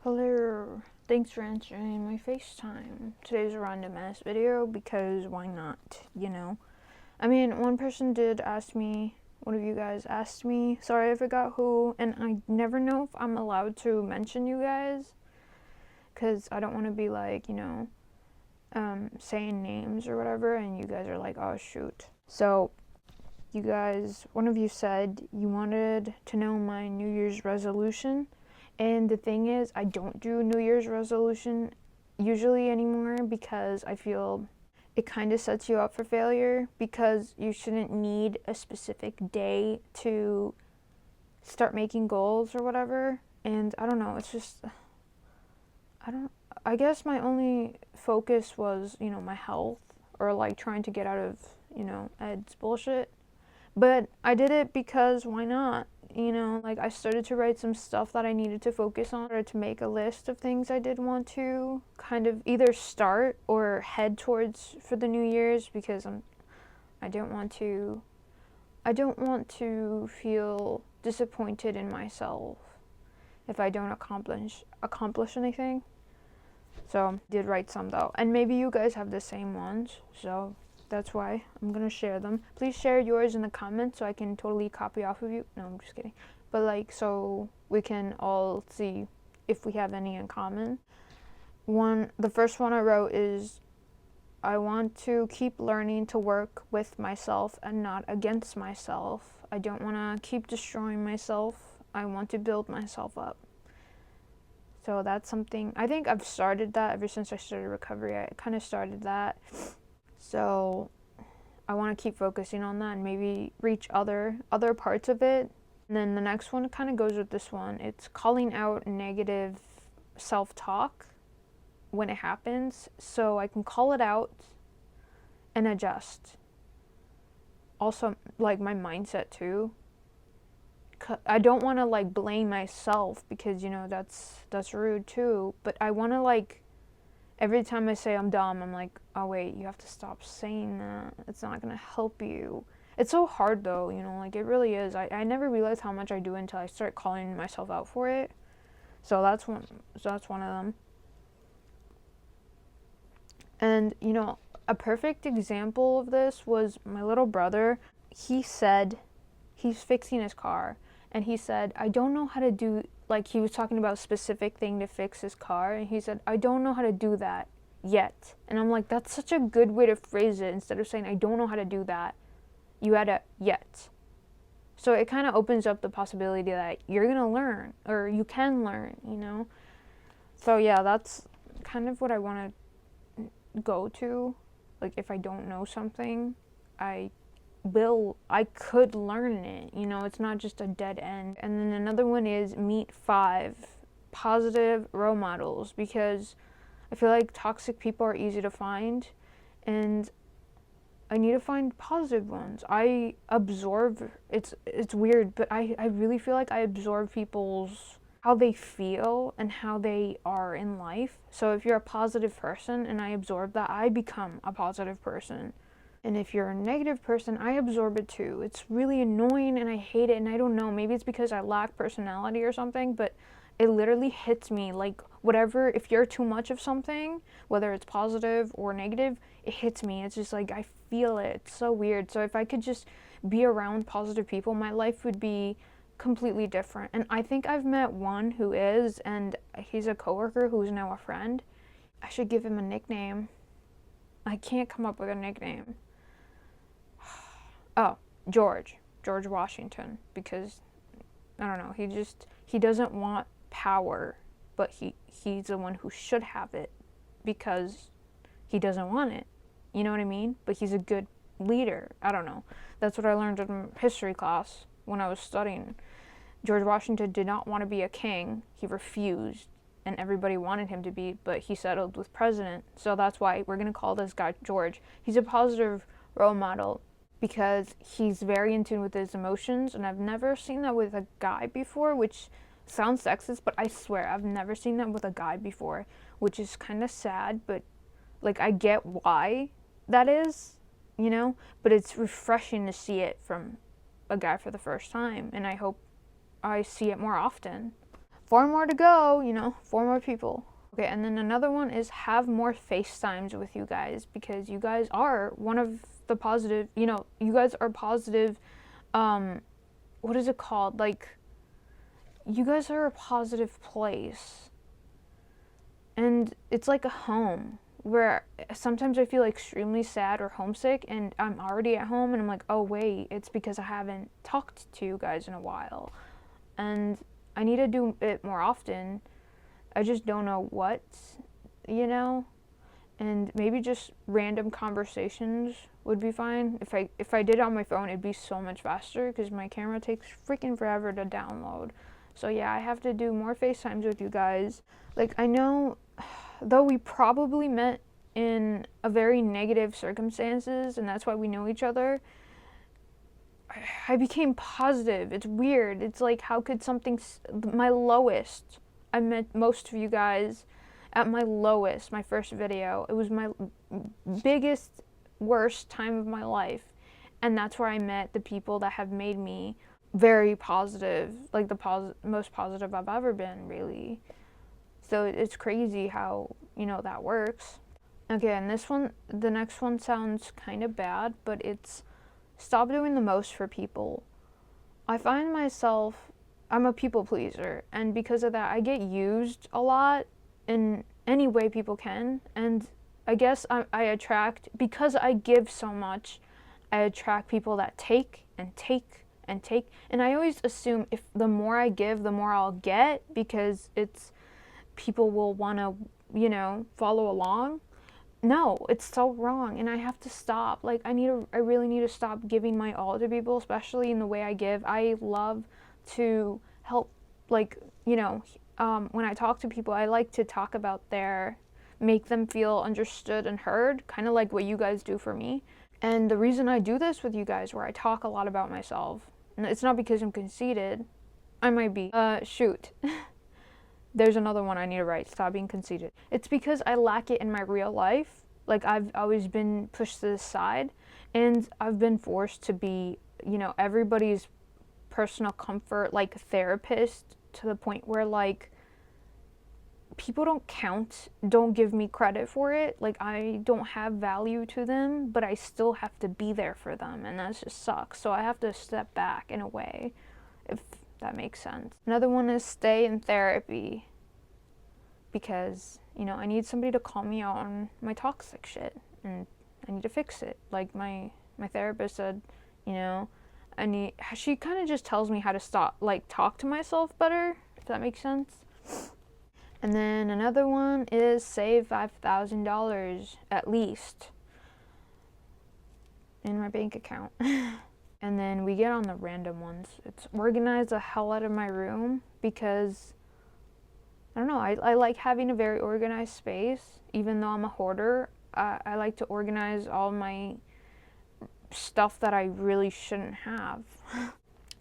Hello, thanks for answering my FaceTime. Today's a random ass video because why not, I mean, one person did ask me, one of you guys asked me, sorry I forgot who, and I never know if I'm allowed to mention you guys because I don't want to be like, saying names or whatever, and you guys are like, oh shoot. So, you guys, one of you said you wanted to know my New Year's resolution. And the thing is, I don't do New Year's resolution usually anymore because I feel it kind of sets you up for failure because you shouldn't need a specific day to start making goals or whatever. And I don't know, it's just, I guess my only focus was, my health or like trying to get out of, Ed's bullshit. But I did it because why not? I started to write some stuff that I needed to focus on or to make a list of things I did want to kind of either start or head towards for the New Year's because I don't want to feel disappointed in myself if I don't accomplish anything. So I did write some though, and maybe you guys have the same ones, so that's why I'm gonna share them. Please share yours in the comments so I can totally copy off of you. No, I'm just kidding. But so we can all see if we have any in common. The first one I wrote is, I want to keep learning to work with myself and not against myself. I don't want to keep destroying myself. I want to build myself up. So that's something, I think I've started that ever since I started recovery. I kind of started that. So I want to keep focusing on that and maybe reach other parts of it. And then the next one kind of goes with this one. It's calling out negative self-talk when it happens so I can call it out and adjust. Also, like my mindset too. I don't want to blame myself because, that's rude too. But I want to every time I say I'm dumb, I'm like, oh wait, you have to stop saying that. It's not gonna help you. It's so hard though, it really is. I never realized how much I do until I start calling myself out for it. So that's one of them. And a perfect example of this was my little brother. He said he's fixing his car, and he said, I don't know how to do, he was talking about a specific thing to fix his car, and he said, I don't know how to do that yet. And I'm like, that's such a good way to phrase it. Instead of saying, I don't know how to do that, you add a yet. So it kind of opens up the possibility that you're going to learn, or you can learn, So yeah, that's kind of what I want to go to. If I don't know something, I could learn it, it's not just a dead end. And then another one is meet 5 positive role models, because I feel like toxic people are easy to find and I need to find positive ones. I absorb, it's weird, but I really feel like I absorb people's, how they feel and how they are in life. So if you're a positive person and I absorb that, I become a positive person. And if you're a negative person, I absorb it too. It's really annoying and I hate it, and I don't know, maybe it's because I lack personality or something, but it literally hits me. Whatever, if you're too much of something, whether it's positive or negative, it hits me. It's just I feel it. It's so weird. So if I could just be around positive people, my life would be completely different. And I think I've met one who is, and he's a coworker who's now a friend. I should give him a nickname. I can't come up with a nickname. Oh, George Washington, because I don't know, he doesn't want power, but he's the one who should have it because he doesn't want it. You know what I mean? But he's a good leader. I don't know. That's what I learned in history class when I was studying. George Washington did not want to be a king. He refused, and everybody wanted him to be, but he settled with president. So that's why we're going to call this guy George. He's a positive role model because he's very in tune with his emotions, and I've never seen that with a guy before, which sounds sexist, but I swear I've never seen that with a guy before, which is kind of sad, but I get why that is, but it's refreshing to see it from a guy for the first time, and I hope I see it more often. 4 more to go, you know, 4 more people. Okay, and then another one is have more FaceTimes with you guys, because you guys are one of the positive, you know, you guys are positive, what is it called? Like, you guys are a positive place. And it's like a home where sometimes I feel extremely sad or homesick and I'm already at home and I'm like, oh wait, it's because I haven't talked to you guys in a while. And I need to do it more often. I just don't know what, you know? And maybe just random conversations would be fine. If I did it on my phone, it'd be so much faster because my camera takes freaking forever to download. So yeah, I have to do more FaceTimes with you guys. Like, I know, though we probably met in a very negative circumstances and that's why we know each other, I became positive. It's weird. It's like, how could something, my lowest, I met most of you guys at my lowest, my first video. It was my biggest, worst time of my life. And that's where I met the people that have made me very positive, like the most positive I've ever been, really. So it's crazy how, you know, that works. Okay, and the next one sounds kind of bad, but it's stop doing the most for people. I find myself, I'm a people pleaser, and because of that, I get used a lot in any way people can, and I guess I attract, because I give so much, I attract people that take and take and take, and I always assume if the more I give, the more I'll get, because it's, people will want to, you know, follow along. No, it's so wrong, and I have to stop. Like, I really need to stop giving my all to people, especially in the way I give. I love to help, like, you know, when I talk to people, I like to talk about make them feel understood and heard, kind of like what you guys do for me. And the reason I do this with you guys, where I talk a lot about myself, and it's not because I'm conceited. I might be. Shoot. There's another one I need to write, stop being conceited. It's because I lack it in my real life. Like, I've always been pushed to the side, and I've been forced to be, you know, everybody's personal comfort, like, therapist, to the point where, like, people don't give me credit for it. Like, I don't have value to them, but I still have to be there for them, and that just sucks. So I have to step back in a way, if that makes sense. Another one is stay in therapy, because, you know, I need somebody to call me out on my toxic shit, and I need to fix it. Like, my therapist said, you know, she kind of just tells me how to stop, like, talk to myself better, if that makes sense. And then another one is save $5,000 at least in my bank account. And then we get on the random ones. It's organize the hell out of my room, because I don't know, I like having a very organized space. Even though I'm a hoarder, I like to organize all my stuff that I really shouldn't have.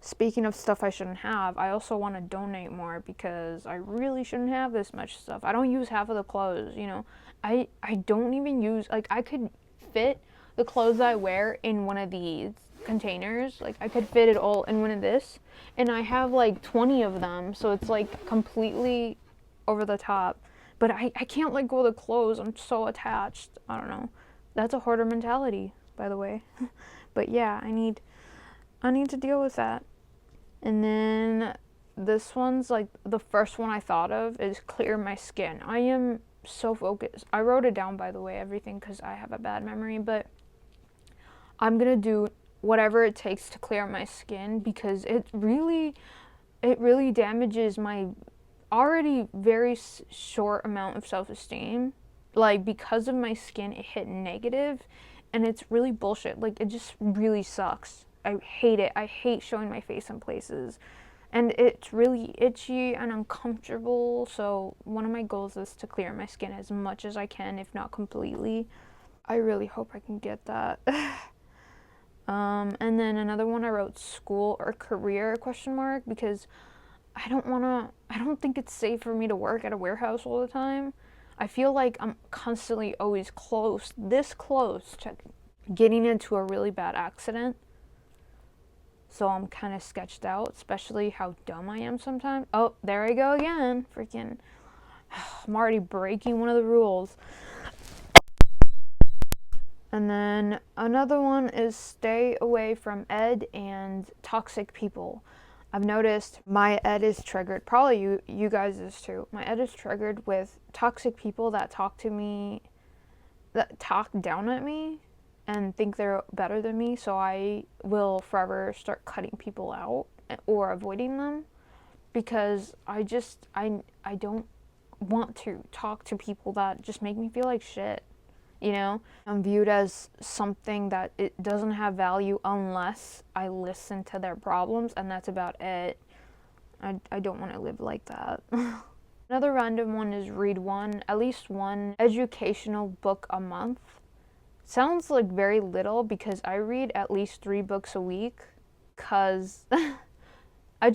Speaking of stuff I shouldn't have, I also want to donate more, because I really shouldn't have this much stuff. I don't use half of the clothes, you know. I don't even use, like, I could fit the clothes I wear in one of these containers. Like, I could fit it all in one of this, and I have like 20 of them, so it's like completely over the top. But I can't let go of the clothes. I'm so attached. I don't know. That's a hoarder mentality, by the way. But yeah, I need to deal with that. And then this one's like the first one I thought of is clear my skin. I am so focused. I wrote it down, by the way, everything, because I have a bad memory, but I'm gonna do whatever it takes to clear my skin, because it really damages my already very short amount of self-esteem. Like, because of my skin, it hit negative, and it's really bullshit. Like, it just really sucks. I hate it. I hate showing my face in places, and it's really itchy and uncomfortable. So one of my goals is to clear my skin as much as I can, if not completely. I really hope I can get that. And then another one I wrote school or career ? Because I don't think it's safe for me to work at a warehouse all the time. I feel like I'm constantly always this close to getting into a really bad accident. So I'm kind of sketched out, especially how dumb I am sometimes. Oh, there I go again. Freaking, I'm already breaking one of the rules. And then another one is stay away from ed and toxic people. I've noticed my ed is triggered, probably you guys is too. My ed is triggered with toxic people that talk to me, that talk down at me and think they're better than me, so I will forever start cutting people out or avoiding them because I don't want to talk to people that just make me feel like shit. You know, I'm viewed as something that it doesn't have value unless I listen to their problems, and that's about it. I don't want to live like that. Another random one is read at least one educational book a month. Sounds like very little because I read at least 3 books a week because I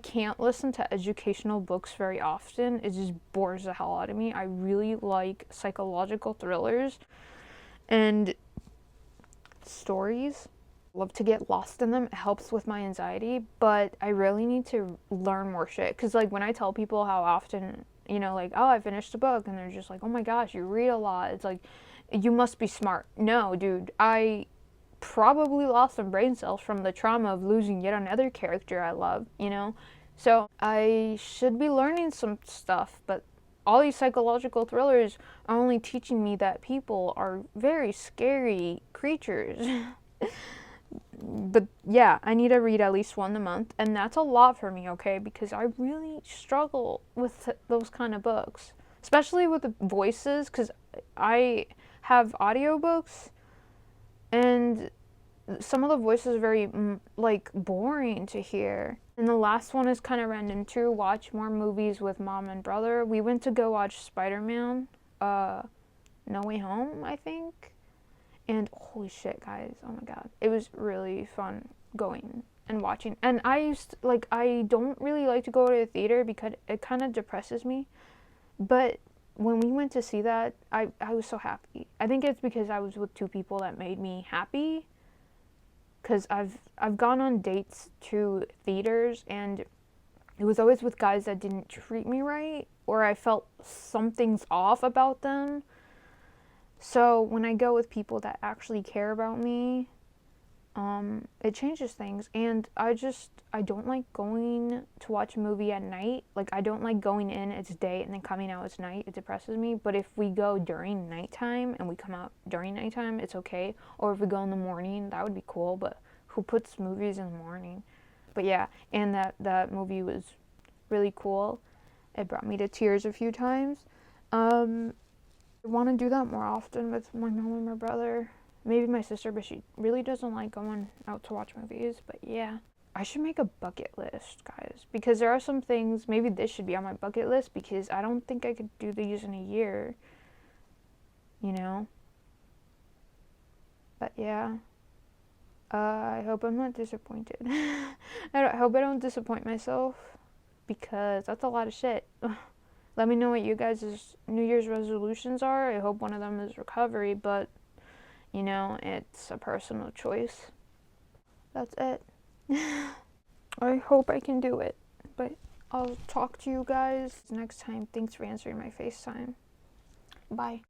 can't listen to educational books very often. It just bores the hell out of me. I really like psychological thrillers and stories. Love to get lost in them. It helps with my anxiety, but I really need to learn more shit. Cause like when I tell people how often, you know, like, oh, I finished a book, and they're just like, oh my gosh, you read a lot. It's like, you must be smart. No, dude, I probably lost some brain cells from the trauma of losing yet another character I love, you know? So I should be learning some stuff, but all these psychological thrillers are only teaching me that people are very scary creatures. But yeah, I need to read at least one a month, and that's a lot for me, okay? Because I really struggle with those kind of books, especially with the voices, because I have audiobooks and some of the voices are very like boring to hear. And the last one is kind of random too. Watch more movies with mom and brother. We went to go watch Spider-Man, No Way Home, I think. And holy shit, guys! Oh my god, it was really fun going and watching. And I don't really like to go to the theater because it kind of depresses me. But when we went to see that, I was so happy. I think it's because I was with 2 people that made me happy. Because I've gone on dates to theaters, and it was always with guys that didn't treat me right, or I felt something's off about them. So when I go with people that actually care about me, it changes things. And I don't like going to watch a movie at night. Like, I don't like going in, it's day, and then coming out, it's night. It depresses me. But if we go during nighttime and we come out during nighttime, it's okay. Or if we go in the morning, that would be cool. But who puts movies in the morning? But yeah, and that movie was really cool. It brought me to tears a few times. I want to do that more often with my mom and my brother. Maybe my sister, but she really doesn't like going out to watch movies. But yeah, I should make a bucket list, guys, because there are some things, maybe this should be on my bucket list, because I don't think I could do these in a year, you know? But yeah, I hope I'm not disappointed. I hope I don't disappoint myself, because that's a lot of shit. Let me know what you guys' New Year's resolutions are. I hope one of them is recovery, but, you know, it's a personal choice. That's it. I hope I can do it, but I'll talk to you guys next time. Thanks for answering my FaceTime. Bye.